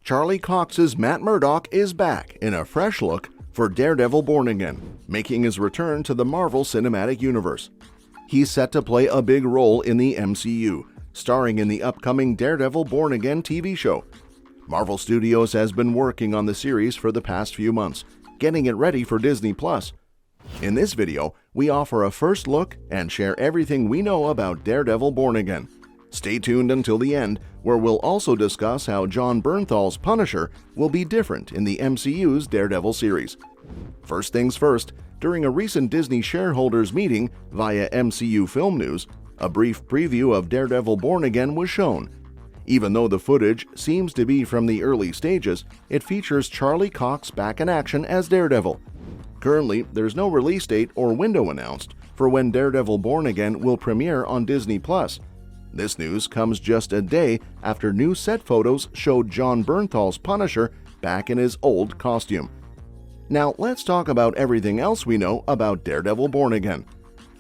Charlie Cox's Matt Murdock is back in a fresh look for Daredevil Born Again, making his return to the Marvel Cinematic Universe. He's set to play a big role in the MCU, starring in the upcoming Daredevil Born Again TV show. Marvel Studios has been working on the series for the past few months, getting it ready for Disney+. In this video, we offer a first look and share everything we know about Daredevil Born Again. Stay tuned until the end, where we'll also discuss how Jon Bernthal's Punisher will be different in the MCU's Daredevil series. First things first, during a recent Disney shareholders meeting via MCU Film News, a brief preview of Daredevil Born Again was shown. Even though the footage seems to be from the early stages, it features Charlie Cox back in action as Daredevil. Currently, there's no release date or window announced for when Daredevil Born Again will premiere on Disney+. This news comes just a day after new set photos showed Jon Bernthal's Punisher back in his old costume. Now let's talk about everything else we know about Daredevil Born Again.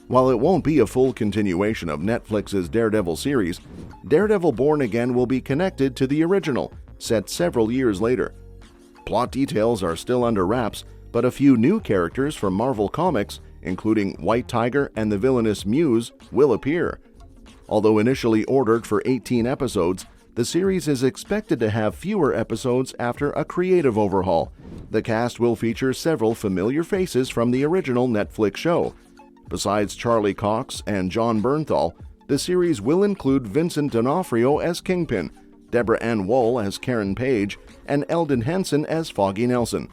While it won't be a full continuation of Netflix's Daredevil series, Daredevil Born Again will be connected to the original, set several years later. Plot details are still under wraps, but a few new characters from Marvel Comics, including White Tiger and the villainous Muse, will appear. Although initially ordered for 18 episodes, the series is expected to have fewer episodes after a creative overhaul. The cast will feature several familiar faces from the original Netflix show. Besides Charlie Cox and Jon Bernthal, the series will include Vincent D'Onofrio as Kingpin, Deborah Ann Woll as Karen Page, and Eldon Henson as Foggy Nelson.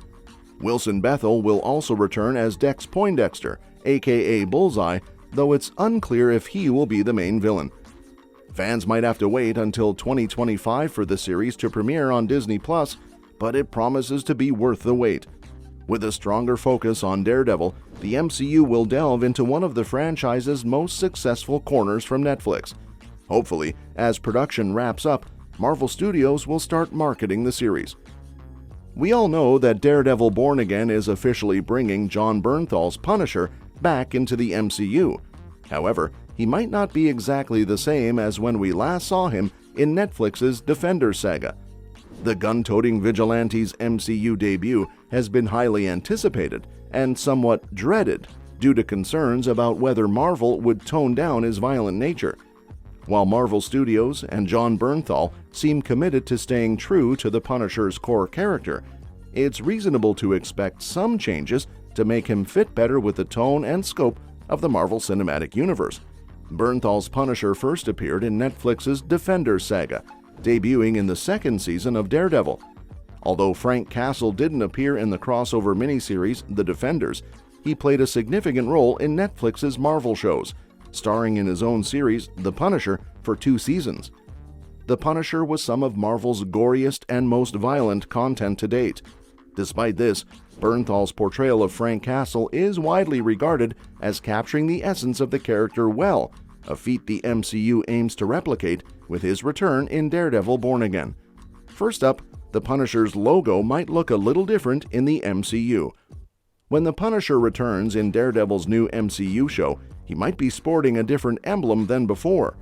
Wilson Bethel will also return as Dex Poindexter, aka Bullseye, though it's unclear if he will be the main villain. Fans might have to wait until 2025 for the series to premiere on Disney+, but it promises to be worth the wait. With a stronger focus on Daredevil, the MCU will delve into one of the franchise's most successful corners from Netflix. Hopefully, as production wraps up, Marvel Studios will start marketing the series. We all know that Daredevil Born Again is officially bringing Jon Bernthal's Punisher back into the MCU. However, he might not be exactly the same as when we last saw him in Netflix's Defenders saga. The gun-toting vigilante's MCU debut has been highly anticipated and somewhat dreaded due to concerns about whether Marvel would tone down his violent nature. While Marvel Studios and Jon Bernthal seem committed to staying true to the Punisher's core character, it's reasonable to expect some changes to make him fit better with the tone and scope of the Marvel Cinematic Universe. Bernthal's Punisher first appeared in Netflix's Defenders saga, debuting in the second season of Daredevil. Although Frank Castle didn't appear in the crossover miniseries The Defenders, he played a significant role in Netflix's Marvel shows, starring in his own series, The Punisher, for 2 seasons. The Punisher was some of Marvel's goriest and most violent content to date. Despite this, Bernthal's portrayal of Frank Castle is widely regarded as capturing the essence of the character well, a feat the MCU aims to replicate with his return in Daredevil Born Again. First up, the Punisher's logo might look a little different in the MCU. When the Punisher returns in Daredevil's new MCU show, he might be sporting a different emblem than before.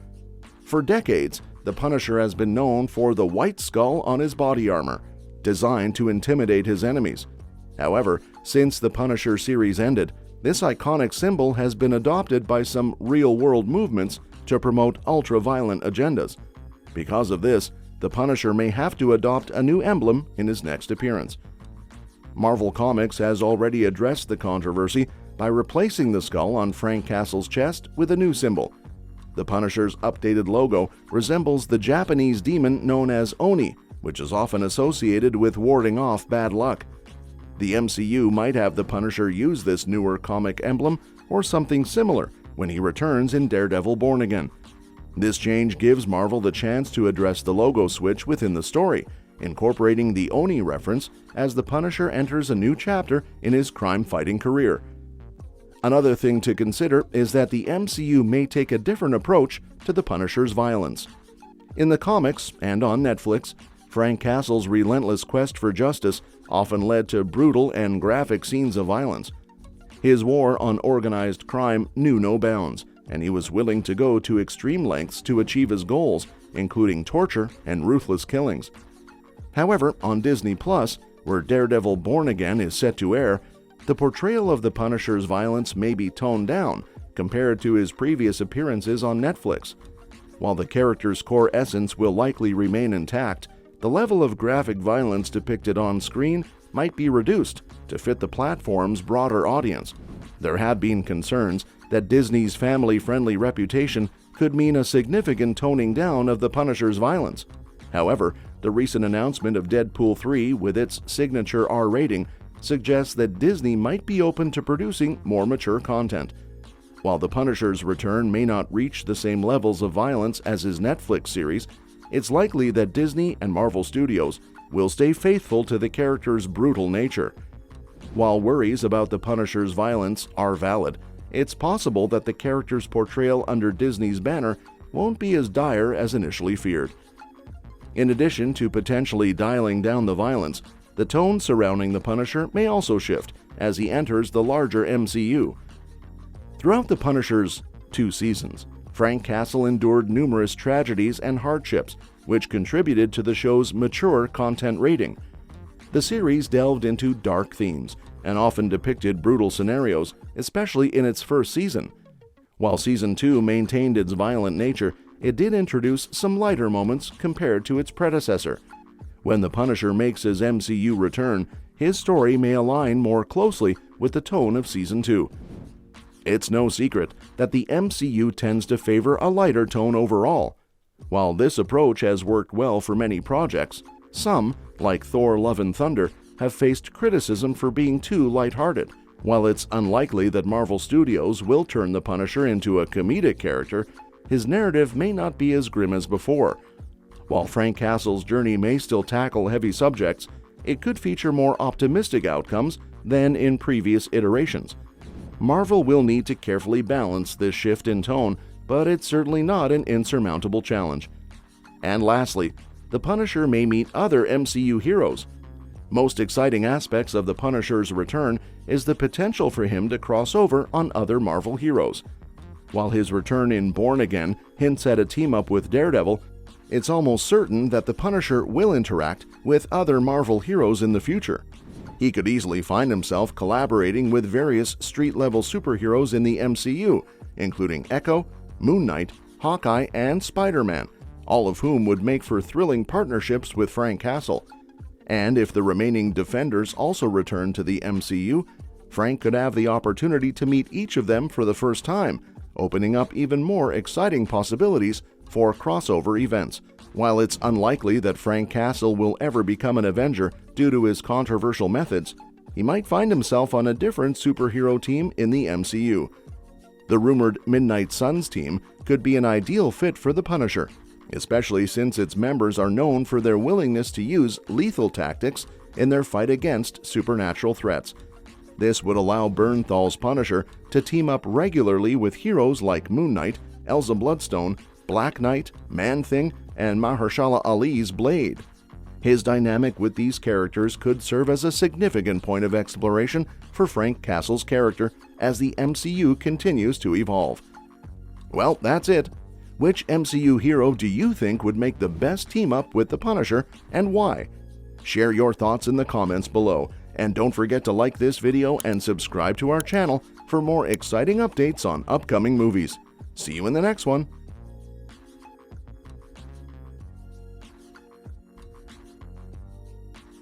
For decades, the Punisher has been known for the white skull on his body armor, designed to intimidate his enemies. However, since the Punisher series ended, this iconic symbol has been adopted by some real-world movements to promote ultra-violent agendas. Because of this, the Punisher may have to adopt a new emblem in his next appearance. Marvel Comics has already addressed the controversy by replacing the skull on Frank Castle's chest with a new symbol. The Punisher's updated logo resembles the Japanese demon known as Oni, which is often associated with warding off bad luck. The MCU might have the Punisher use this newer comic emblem or something similar when he returns in Daredevil Born Again. This change gives Marvel the chance to address the logo switch within the story, incorporating the Oni reference as the Punisher enters a new chapter in his crime-fighting career. Another thing to consider is that the MCU may take a different approach to the Punisher's violence. In the comics and on Netflix, Frank Castle's relentless quest for justice often led to brutal and graphic scenes of violence. His war on organized crime knew no bounds, and he was willing to go to extreme lengths to achieve his goals, including torture and ruthless killings. However, on Disney Plus, where Daredevil Born Again is set to air, the portrayal of the Punisher's violence may be toned down compared to his previous appearances on Netflix. While the character's core essence will likely remain intact, the level of graphic violence depicted on screen might be reduced to fit the platform's broader audience. There have been concerns that Disney's family-friendly reputation could mean a significant toning down of the Punisher's violence. However, the recent announcement of Deadpool 3 with its signature R rating suggests that Disney might be open to producing more mature content. While the Punisher's return may not reach the same levels of violence as his Netflix series, it's likely that Disney and Marvel Studios will stay faithful to the character's brutal nature. While worries about the Punisher's violence are valid, it's possible that the character's portrayal under Disney's banner won't be as dire as initially feared. In addition to potentially dialing down the violence, the tone surrounding the Punisher may also shift as he enters the larger MCU. Throughout the Punisher's 2 seasons, Frank Castle endured numerous tragedies and hardships, which contributed to the show's mature content rating. The series delved into dark themes and often depicted brutal scenarios, especially in its first season. While Season 2 maintained its violent nature, it did introduce some lighter moments compared to its predecessor. When the Punisher makes his MCU return, his story may align more closely with the tone of Season 2. It's no secret that the MCU tends to favor a lighter tone overall. While this approach has worked well for many projects, some, like Thor: Love and Thunder, have faced criticism for being too lighthearted. While it's unlikely that Marvel Studios will turn the Punisher into a comedic character, his narrative may not be as grim as before. While Frank Castle's journey may still tackle heavy subjects, it could feature more optimistic outcomes than in previous iterations. Marvel will need to carefully balance this shift in tone, but it's certainly not an insurmountable challenge. And lastly, the Punisher may meet other MCU heroes. Most exciting aspects of the Punisher's return is the potential for him to cross over on other Marvel heroes. While his return in Born Again hints at a team-up with Daredevil, it's almost certain that the Punisher will interact with other Marvel heroes in the future. He could easily find himself collaborating with various street-level superheroes in the MCU, including Echo, Moon Knight, Hawkeye, and Spider-Man, all of whom would make for thrilling partnerships with Frank Castle. And if the remaining Defenders also return to the MCU, Frank could have the opportunity to meet each of them for the first time, opening up even more exciting possibilities for crossover events. While it's unlikely that Frank Castle will ever become an Avenger due to his controversial methods, he might find himself on a different superhero team in the MCU. The rumored Midnight Suns team could be an ideal fit for the Punisher, especially since its members are known for their willingness to use lethal tactics in their fight against supernatural threats. This would allow Bernthal's Punisher to team up regularly with heroes like Moon Knight, Elsa Bloodstone, Black Knight, Man-Thing, and Mahershala Ali's Blade. His dynamic with these characters could serve as a significant point of exploration for Frank Castle's character as the MCU continues to evolve. Well, that's it. Which MCU hero do you think would make the best team-up with the Punisher, and why? Share your thoughts in the comments below, and don't forget to like this video and subscribe to our channel for more exciting updates on upcoming movies. See you in the next one.